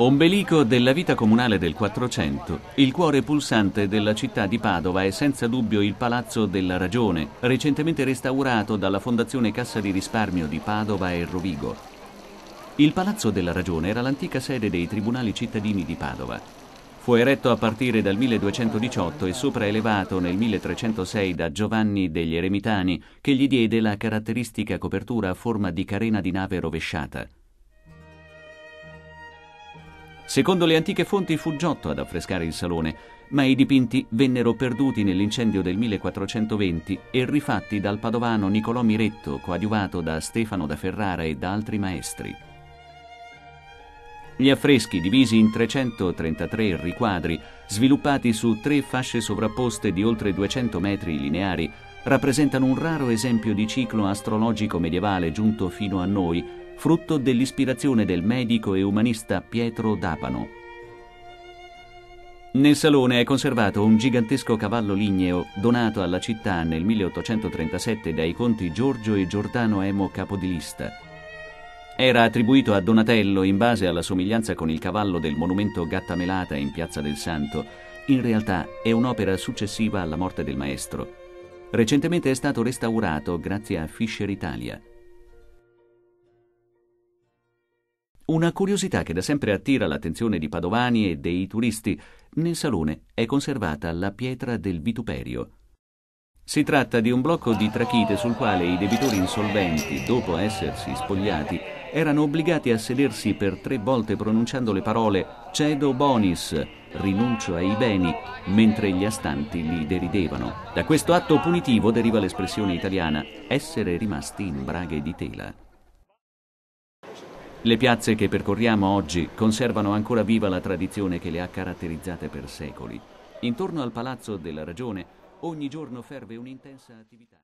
Ombelico della vita comunale del Quattrocento, il cuore pulsante della città di Padova è senza dubbio il Palazzo della Ragione, recentemente restaurato dalla Fondazione Cassa di Risparmio di Padova e Rovigo. Il Palazzo della Ragione era l'antica sede dei tribunali cittadini di Padova. Fu eretto a partire dal 1218 e sopraelevato nel 1306 da Giovanni degli Eremitani, che gli diede la caratteristica copertura a forma di carena di nave rovesciata. Secondo le antiche fonti fu Giotto ad affrescare il salone, ma i dipinti vennero perduti nell'incendio del 1420 e rifatti dal padovano Niccolò Miretto, coadiuvato da Stefano da Ferrara e da altri maestri. Gli affreschi, divisi in 333 riquadri, sviluppati su 3 fasce sovrapposte di oltre 200 metri lineari, rappresentano un raro esempio di ciclo astrologico medievale giunto fino a noi, frutto dell'ispirazione del medico e umanista Pietro d'Apano. Nel salone è conservato un gigantesco cavallo ligneo donato alla città nel 1837 dai conti Giorgio e Giordano Emo Capodilista. Era attribuito a Donatello in base alla somiglianza con il cavallo del monumento Gattamelata in Piazza del Santo. In realtà è un'opera successiva alla morte del maestro. Recentemente è stato restaurato grazie a Fisher Italia. Una curiosità che da sempre attira l'attenzione di padovani e dei turisti: nel salone è conservata la pietra del vituperio. Si tratta di un blocco di trachite sul quale i debitori insolventi, dopo essersi spogliati, erano obbligati a sedersi per 3 volte pronunciando le parole «cedo bonis», rinuncio ai beni, mentre gli astanti li deridevano. Da questo atto punitivo deriva l'espressione italiana «essere rimasti in braghe di tela». Le piazze che percorriamo oggi conservano ancora viva la tradizione che le ha caratterizzate per secoli. Intorno al Palazzo della Ragione ogni giorno ferve un'intensa attività.